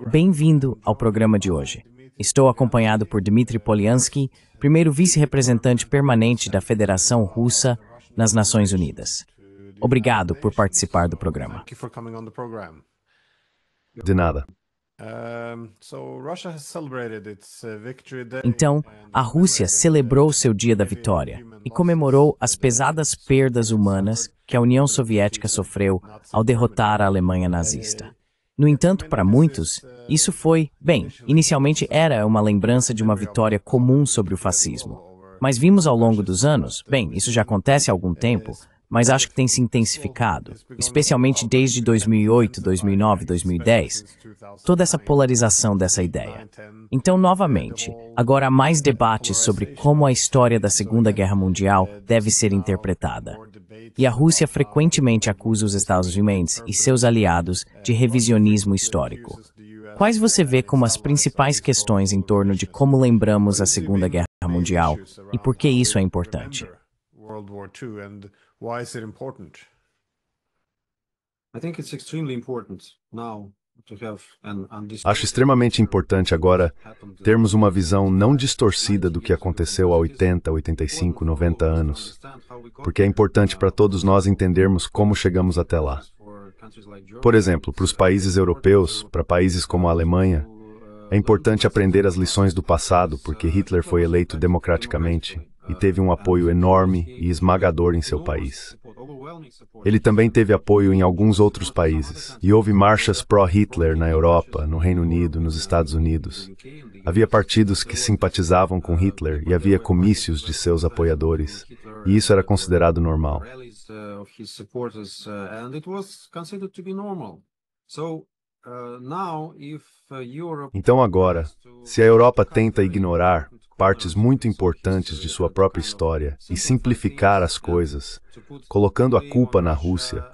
Bem-vindo ao programa de hoje. Estou acompanhado por Dmitry Polyansky, primeiro vice-representante permanente da Federação Russa nas Nações Unidas. Obrigado por participar do programa. De nada. Então, a Rússia celebrou seu dia da vitória e comemorou as pesadas perdas humanas que a União Soviética sofreu ao derrotar a Alemanha nazista. No entanto, para muitos, isso foi, inicialmente era uma lembrança de uma vitória comum sobre o fascismo. Mas vimos ao longo dos anos, isso já acontece há algum tempo, mas acho que tem se intensificado, especialmente desde 2008, 2009, 2010, toda essa polarização dessa ideia. Então, novamente, agora há mais debates sobre como a história da Segunda Guerra Mundial deve ser interpretada. E a Rússia frequentemente acusa os Estados Unidos e seus aliados de revisionismo histórico. Quais você vê como as principais questões em torno de como lembramos a Segunda Guerra Mundial e por que isso é importante? Acho extremamente importante agora termos uma visão não distorcida do que aconteceu há 80, 85, 90 anos, porque é importante para todos nós entendermos como chegamos até lá. Por exemplo, para os países europeus, para países como a Alemanha, é importante aprender as lições do passado, porque Hitler foi eleito democraticamente e teve um apoio enorme e esmagador em seu país. Ele também teve apoio em alguns outros países, e houve marchas pró-Hitler na Europa, no Reino Unido, nos Estados Unidos. Havia partidos que simpatizavam com Hitler e havia comícios de seus apoiadores, e isso era considerado normal. Então agora, se a Europa tenta ignorar partes muito importantes de sua própria história e simplificar as coisas, colocando a culpa na Rússia,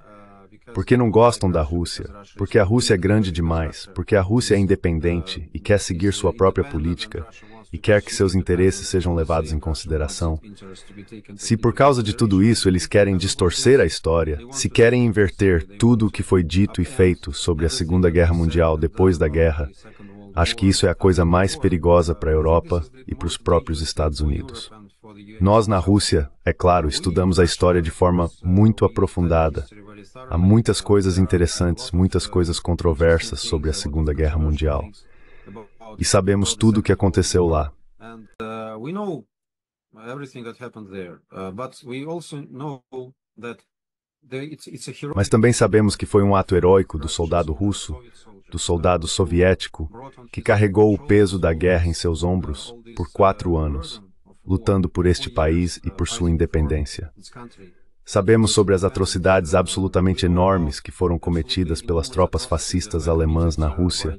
porque não gostam da Rússia, porque a Rússia é grande demais, porque a Rússia é independente e quer seguir sua própria política e quer que seus interesses sejam levados em consideração. Se por causa de tudo isso eles querem distorcer a história, se querem inverter tudo o que foi dito e feito sobre a Segunda Guerra Mundial depois da guerra, acho que isso é a coisa mais perigosa para a Europa e para os próprios Estados Unidos. Nós, na Rússia, é claro, estudamos a história de forma muito aprofundada. Há muitas coisas interessantes, muitas coisas controversas sobre a Segunda Guerra Mundial. E sabemos tudo o que aconteceu lá. Mas também sabemos que foi um ato heróico do soldado russo, do soldado soviético, que carregou o peso da guerra em seus ombros por 4 anos, lutando por este país e por sua independência. Sabemos sobre as atrocidades absolutamente enormes que foram cometidas pelas tropas fascistas alemãs na Rússia.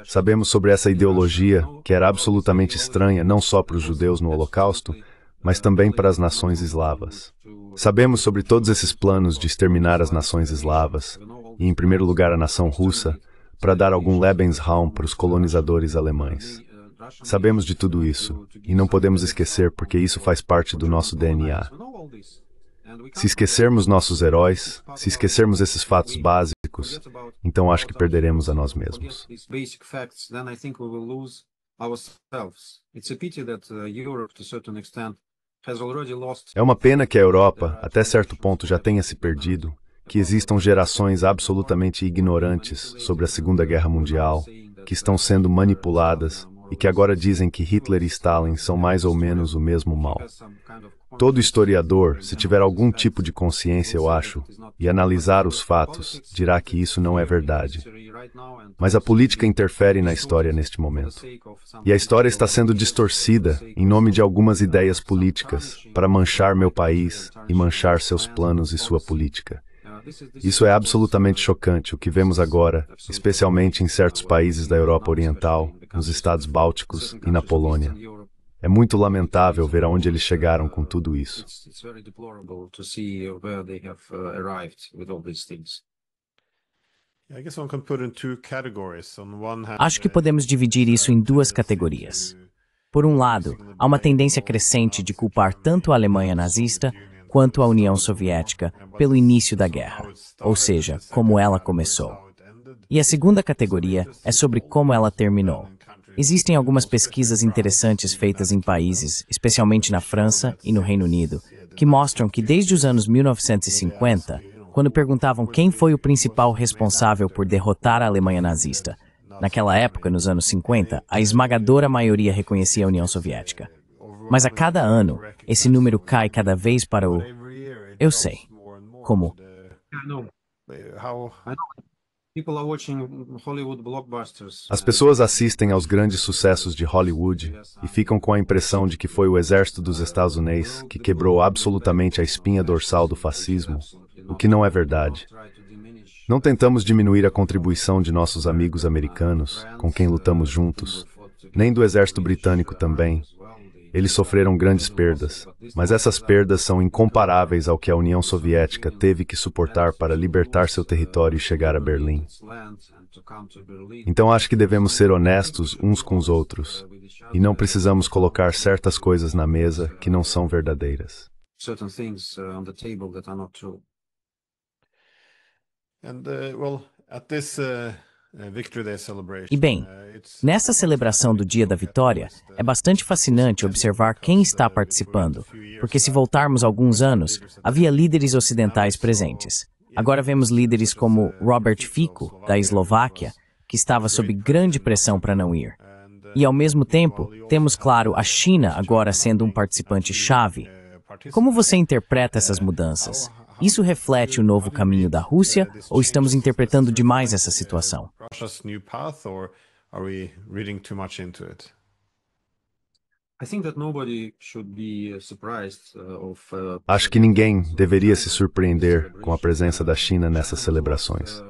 Sabemos sobre essa ideologia que era absolutamente estranha não só para os judeus no Holocausto, mas também para as nações eslavas. Sabemos sobre todos esses planos de exterminar as nações eslavas, e em primeiro lugar a nação russa, para dar algum Lebensraum para os colonizadores alemães. Sabemos de tudo isso, e não podemos esquecer porque isso faz parte do nosso DNA. Se esquecermos nossos heróis, se esquecermos esses fatos básicos, então acho que perderemos a nós mesmos. É uma pena que a Europa, até certo ponto, já tenha se perdido, que existam gerações absolutamente ignorantes sobre a Segunda Guerra Mundial, que estão sendo manipuladas e que agora dizem que Hitler e Stalin são mais ou menos o mesmo mal. Todo historiador, se tiver algum tipo de consciência, eu acho, e analisar os fatos, dirá que isso não é verdade. Mas a política interfere na história neste momento. E a história está sendo distorcida em nome de algumas ideias políticas para manchar meu país e manchar seus planos e sua política. Isso é absolutamente chocante o que vemos agora, especialmente em certos países da Europa Oriental, nos Estados Bálticos e na Polônia. É muito lamentável ver aonde eles chegaram com tudo isso. Acho que podemos dividir isso em 2 categorias. Por um lado, há uma tendência crescente de culpar tanto a Alemanha nazista quanto a União Soviética pelo início da guerra, ou seja, como ela começou. E a segunda categoria é sobre como ela terminou. Existem algumas pesquisas interessantes feitas em países, especialmente na França e no Reino Unido, que mostram que desde os anos 1950, quando perguntavam quem foi o principal responsável por derrotar a Alemanha nazista, naquela época, nos anos 50, a esmagadora maioria reconhecia a União Soviética. Mas a cada ano, esse número cai cada vez para o... Eu sei. Como? As pessoas assistem aos grandes sucessos de Hollywood e ficam com a impressão de que foi o exército dos Estados Unidos que quebrou absolutamente a espinha dorsal do fascismo, o que não é verdade. Não tentamos diminuir a contribuição de nossos amigos americanos, com quem lutamos juntos, nem do exército britânico também. Eles sofreram grandes perdas, mas essas perdas são incomparáveis ao que a União Soviética teve que suportar para libertar seu território e chegar a Berlim. Então acho que devemos ser honestos uns com os outros, e não precisamos colocar certas coisas na mesa que não são verdadeiras. E bem, nessa celebração do Dia da Vitória, é bastante fascinante observar quem está participando, porque se voltarmos alguns anos, havia líderes ocidentais presentes. Agora vemos líderes como Robert Fico, da Eslováquia, que estava sob grande pressão para não ir. E, ao mesmo tempo, temos, claro, a China agora sendo um participante-chave. Como você interpreta essas mudanças? Isso reflete o novo caminho da Rússia ou estamos interpretando demais essa situação? Acho que ninguém deveria se surpreender com a presença da China nessas celebrações.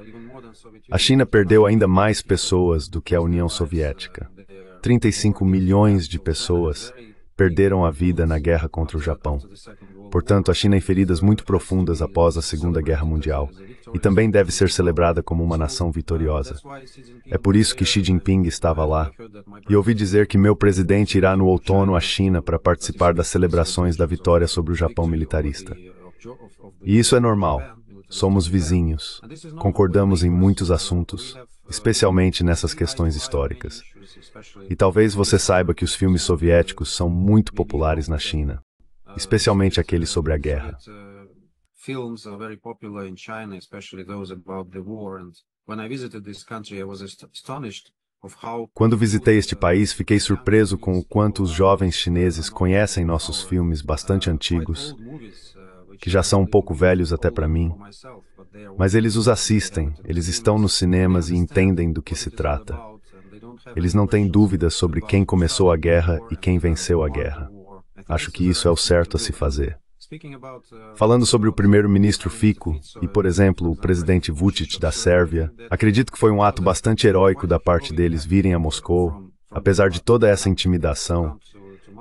A China perdeu ainda mais pessoas do que a União Soviética. 35 milhões de pessoas perderam a vida na guerra contra o Japão. Portanto, a China tem feridas muito profundas após a Segunda Guerra Mundial e também deve ser celebrada como uma nação vitoriosa. É por isso que Xi Jinping estava lá. E ouvi dizer que meu presidente irá no outono à China para participar das celebrações da vitória sobre o Japão militarista. E isso é normal. Somos vizinhos. Concordamos em muitos assuntos, especialmente nessas questões históricas. E talvez você saiba que os filmes soviéticos são muito populares na China, especialmente aqueles sobre a guerra. Quando visitei este país, fiquei surpreso com o quanto os jovens chineses conhecem nossos filmes bastante antigos, que já são um pouco velhos até para mim, mas eles os assistem, eles estão nos cinemas e entendem do que se trata. Eles não têm dúvidas sobre quem começou a guerra e quem venceu a guerra. Acho que isso é o certo a se fazer. Falando sobre o primeiro-ministro Fico e, por exemplo, o presidente Vučić da Sérvia, acredito que foi um ato bastante heróico da parte deles virem a Moscou, apesar de toda essa intimidação,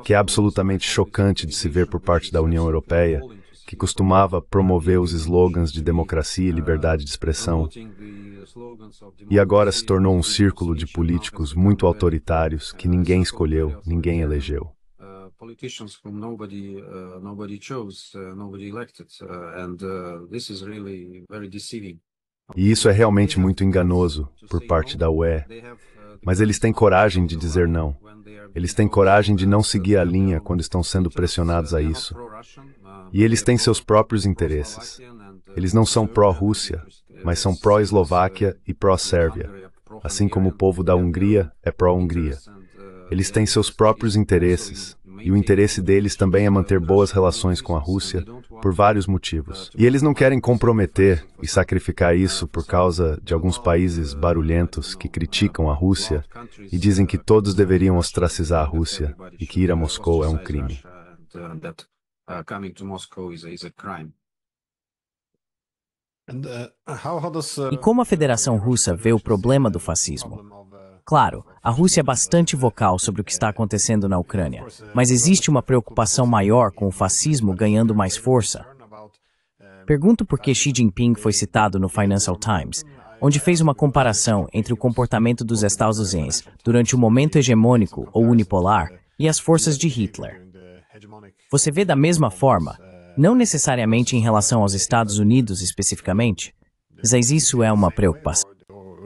que é absolutamente chocante de se ver por parte da União Europeia, que costumava promover os slogans de democracia e liberdade de expressão, e agora se tornou um círculo de políticos muito autoritários que ninguém escolheu, ninguém elegeu. E isso é realmente muito enganoso por parte da UE, mas eles têm coragem de dizer não. Eles têm coragem de não seguir a linha quando estão sendo pressionados a isso. E eles têm seus próprios interesses. Eles não são pró-Rússia, mas são pró-Eslováquia e pró-Sérvia, assim como o povo da Hungria é pró-Hungria. Eles têm seus próprios interesses, e o interesse deles também é manter boas relações com a Rússia, por vários motivos. E eles não querem comprometer e sacrificar isso por causa de alguns países barulhentos que criticam a Rússia e dizem que todos deveriam ostracizar a Rússia e que ir a Moscou é um crime. E como a Federação Russa vê o problema do fascismo? Claro, a Rússia é bastante vocal sobre o que está acontecendo na Ucrânia, mas existe uma preocupação maior com o fascismo ganhando mais força. Pergunto por que Xi Jinping foi citado no Financial Times, onde fez uma comparação entre o comportamento dos Estados Unidos durante o momento hegemônico ou unipolar e as forças de Hitler. Você vê da mesma forma, não necessariamente em relação aos Estados Unidos especificamente, mas isso é uma preocupação.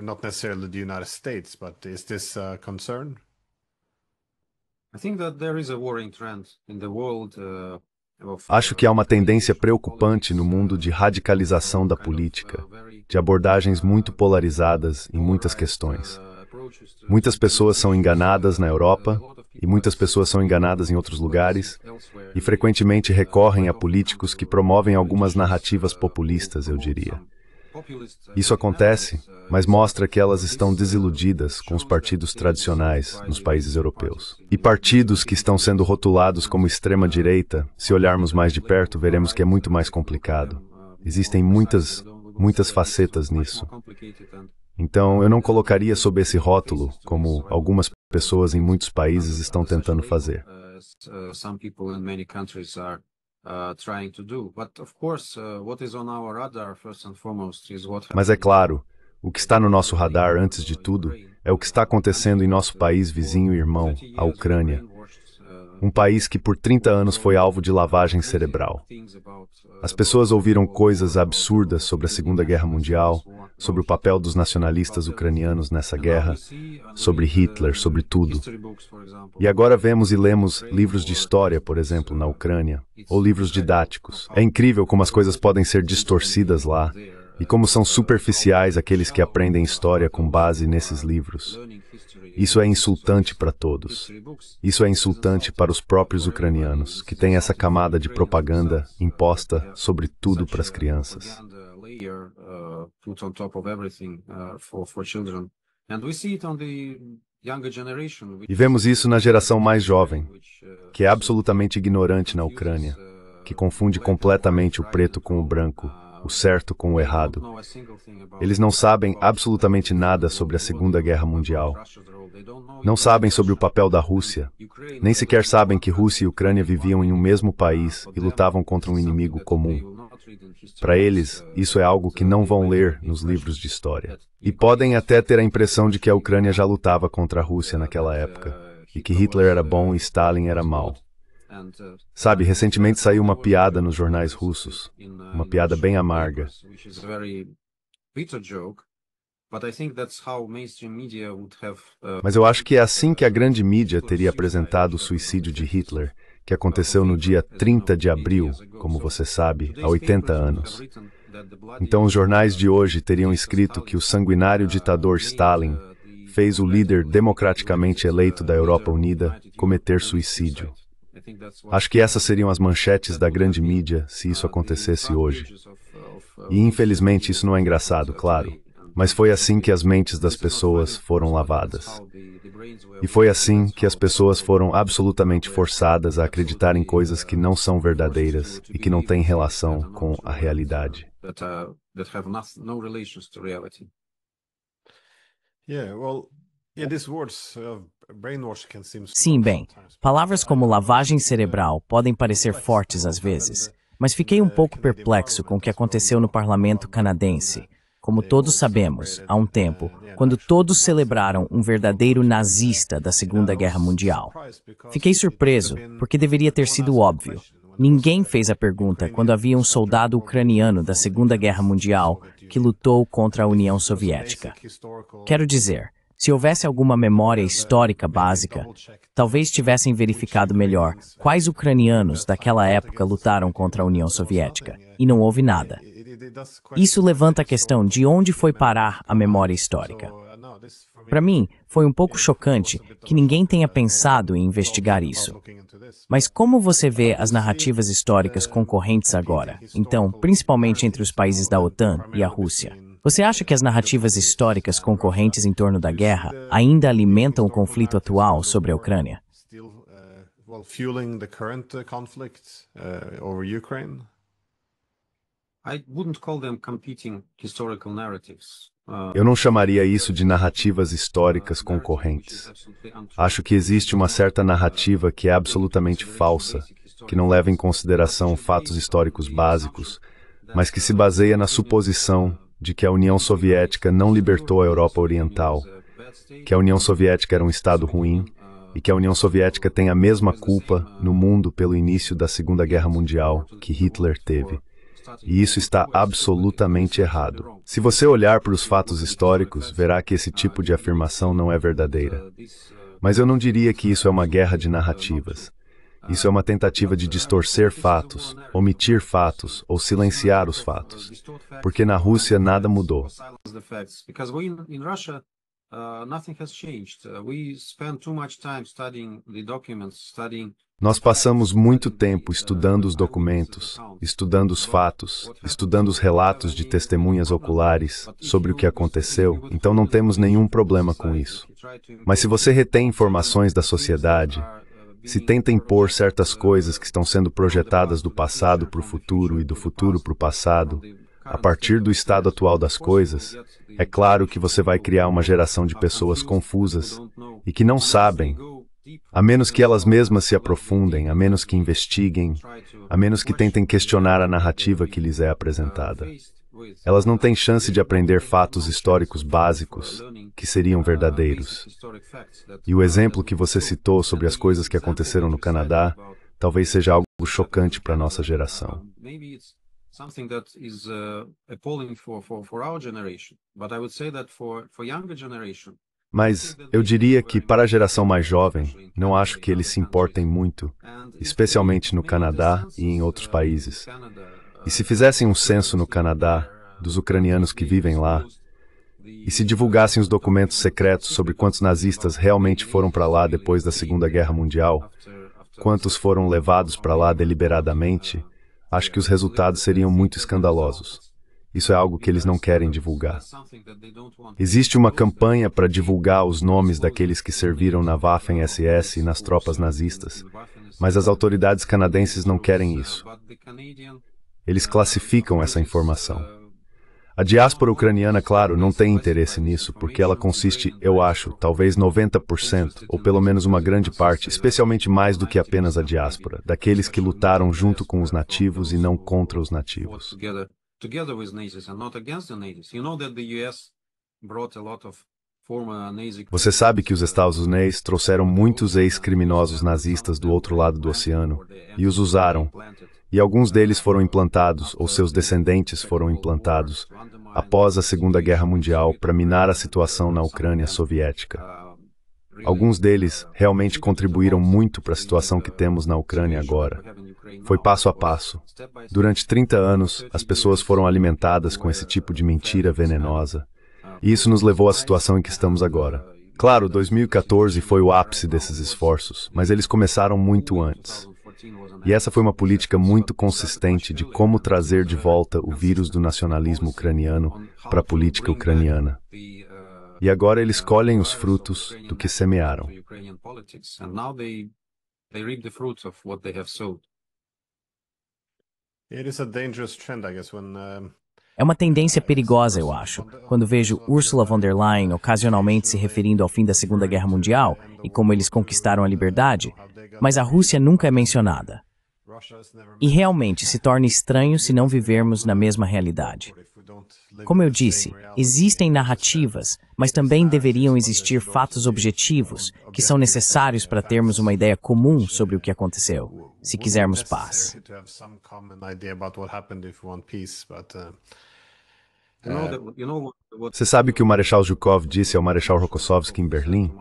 not necessarily the United States, but is this a concern? I think that there is a worrying trend in the world Acho que há uma tendência preocupante no mundo de radicalização da política, de abordagens muito polarizadas em muitas questões. Muitas pessoas são enganadas na Europa, e muitas pessoas são enganadas em outros lugares, e frequentemente recorrem a políticos que promovem algumas narrativas populistas, eu diria. Isso acontece, mas mostra que elas estão desiludidas com os partidos tradicionais nos países europeus. E partidos que estão sendo rotulados como extrema-direita, se olharmos mais de perto, veremos que é muito mais complicado. Existem muitas facetas nisso. Então, eu não colocaria sob esse rótulo, como algumas pessoas em muitos países estão tentando fazer. Mas é claro, o que está no nosso radar, antes de tudo, é o que está acontecendo em nosso país vizinho e irmão, a Ucrânia. Um país que por 30 anos foi alvo de lavagem cerebral. As pessoas ouviram coisas absurdas sobre a Segunda Guerra Mundial, sobre o papel dos nacionalistas ucranianos nessa guerra, sobre Hitler, sobre tudo. E agora vemos e lemos livros de história, por exemplo, na Ucrânia, ou livros didáticos. É incrível como as coisas podem ser distorcidas lá, e como são superficiais aqueles que aprendem história com base nesses livros. Isso é insultante para todos. Isso é insultante para os próprios ucranianos, que têm essa camada de propaganda imposta sobre tudo para as crianças. E vemos isso na geração mais jovem, que é absolutamente ignorante na Ucrânia, que confunde completamente o preto com o branco, o certo com o errado. Eles não sabem absolutamente nada sobre a Segunda Guerra Mundial. Não sabem sobre o papel da Rússia. Nem sequer sabem que Rússia e Ucrânia viviam em um mesmo país e lutavam contra um inimigo comum. Para eles, isso é algo que não vão ler nos livros de história. E podem até ter a impressão de que a Ucrânia já lutava contra a Rússia naquela época, e que Hitler era bom e Stalin era mau. Sabe, recentemente saiu uma piada nos jornais russos, uma piada bem amarga. Mas eu acho que é assim que a grande mídia teria apresentado o suicídio de Hitler, que aconteceu no dia 30 de abril, como você sabe, há 80 anos. Então os jornais de hoje teriam escrito que o sanguinário ditador Stalin fez o líder democraticamente eleito da Europa Unida cometer suicídio. Acho que essas seriam as manchetes da grande mídia se isso acontecesse hoje. E infelizmente isso não é engraçado, claro. Mas foi assim que as mentes das pessoas foram lavadas. E foi assim que as pessoas foram absolutamente forçadas a acreditar em coisas que não são verdadeiras e que não têm relação com a realidade. Sim, bem, palavras como lavagem cerebral podem parecer fortes às vezes, mas fiquei um pouco perplexo com o que aconteceu no parlamento canadense. Como todos sabemos, há um tempo, quando todos celebraram um verdadeiro nazista da Segunda Guerra Mundial. Fiquei surpreso, porque deveria ter sido óbvio. Ninguém fez a pergunta quando havia um soldado ucraniano da Segunda Guerra Mundial que lutou contra a União Soviética. Quero dizer, se houvesse alguma memória histórica básica, talvez tivessem verificado melhor quais ucranianos daquela época lutaram contra a União Soviética, e não houve nada. Isso levanta a questão de onde foi parar a memória histórica. Para mim, foi um pouco chocante que ninguém tenha pensado em investigar isso. Mas como você vê as narrativas históricas concorrentes agora, então, principalmente entre os países da OTAN e a Rússia? Você acha que as narrativas históricas concorrentes em torno da guerra ainda alimentam o conflito atual sobre a Ucrânia? Eu não chamaria isso de narrativas históricas concorrentes. Acho que existe uma certa narrativa que é absolutamente falsa, que não leva em consideração fatos históricos básicos, mas que se baseia na suposição de que a União Soviética não libertou a Europa Oriental, que a União Soviética era um Estado ruim e que a União Soviética tem a mesma culpa no mundo pelo início da Segunda Guerra Mundial que Hitler teve. E isso está absolutamente errado. Se você olhar para os fatos históricos, verá que esse tipo de afirmação não é verdadeira. Mas eu não diria que isso é uma guerra de narrativas. Isso é uma tentativa de distorcer fatos, omitir fatos ou silenciar os fatos. Porque na Rússia nada mudou. Nós passamos muito tempo estudando os documentos, estudando os fatos, estudando os relatos de testemunhas oculares sobre o que aconteceu, então não temos nenhum problema com isso. Mas se você retém informações da sociedade, se tenta impor certas coisas que estão sendo projetadas do passado para o futuro e do futuro para o passado, a partir do estado atual das coisas, é claro que você vai criar uma geração de pessoas confusas e que não sabem, a menos que elas mesmas se aprofundem, a menos que investiguem, a menos que tentem questionar a narrativa que lhes é apresentada. Elas não têm chance de aprender fatos históricos básicos que seriam verdadeiros. E o exemplo que você citou sobre as coisas que aconteceram no Canadá talvez seja algo chocante para a nossa geração. Mas eu diria que para a geração mais jovem, não acho que eles se importem muito, especialmente no Canadá e em outros países. E se fizessem um censo no Canadá, dos ucranianos que vivem lá, e se divulgassem os documentos secretos sobre quantos nazistas realmente foram para lá depois da Segunda Guerra Mundial, quantos foram levados para lá deliberadamente, acho que os resultados seriam muito escandalosos. Isso é algo que eles não querem divulgar. Existe uma campanha para divulgar os nomes daqueles que serviram na Waffen-SS e nas tropas nazistas, mas as autoridades canadenses não querem isso. Eles classificam essa informação. A diáspora ucraniana, claro, não tem interesse nisso, porque ela consiste, eu acho, talvez 90%, ou pelo menos uma grande parte, especialmente mais do que apenas a diáspora, daqueles que lutaram junto com os nativos e não contra os nativos. Você sabe que os Estados Unidos trouxeram muitos ex-criminosos nazistas do outro lado do oceano e os usaram, e alguns deles foram implantados, ou seus descendentes foram implantados, após a Segunda Guerra Mundial para minar a situação na Ucrânia soviética. Alguns deles realmente contribuíram muito para a situação que temos na Ucrânia agora. Foi passo a passo. Durante 30 anos, as pessoas foram alimentadas com esse tipo de mentira venenosa. E isso nos levou à situação em que estamos agora. Claro, 2014 foi o ápice desses esforços, mas eles começaram muito antes. E essa foi uma política muito consistente de como trazer de volta o vírus do nacionalismo ucraniano para a política ucraniana. E agora eles colhem os frutos do que semearam. É uma tendência perigosa, eu acho, quando vejo Ursula von der Leyen ocasionalmente se referindo ao fim da Segunda Guerra Mundial e como eles conquistaram a liberdade, mas a Rússia nunca é mencionada. E realmente se torna estranho se não vivermos na mesma realidade. Como eu disse, existem narrativas, mas também deveriam existir fatos objetivos que são necessários para termos uma ideia comum sobre o que aconteceu, se quisermos paz. Você sabe o que o Marechal Zhukov disse ao Marechal Rokossovski em Berlim?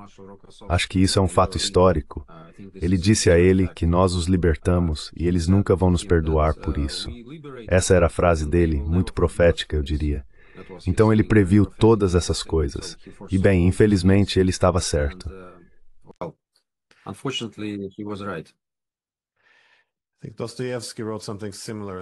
Acho que isso é um fato histórico. Ele disse a ele que nós os libertamos e eles nunca vão nos perdoar por isso. Essa era a frase dele, muito profética, eu diria. Então ele previu todas essas coisas. E bem, infelizmente ele estava certo.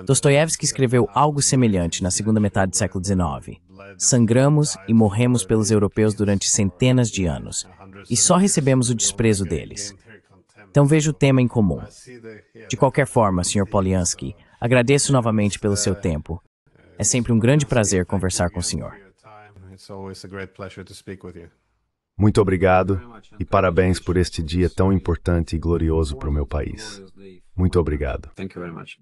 Dostoiévski escreveu algo semelhante na segunda metade do século XIX. Sangramos e morremos pelos europeus durante centenas de anos, e só recebemos o desprezo deles. Então vejo o tema em comum. De qualquer forma, Sr. Poliansky, agradeço novamente pelo seu tempo. É sempre um grande prazer conversar com o senhor. Muito obrigado e parabéns por este dia tão importante e glorioso para o meu país. Muito obrigado. Thank you very much.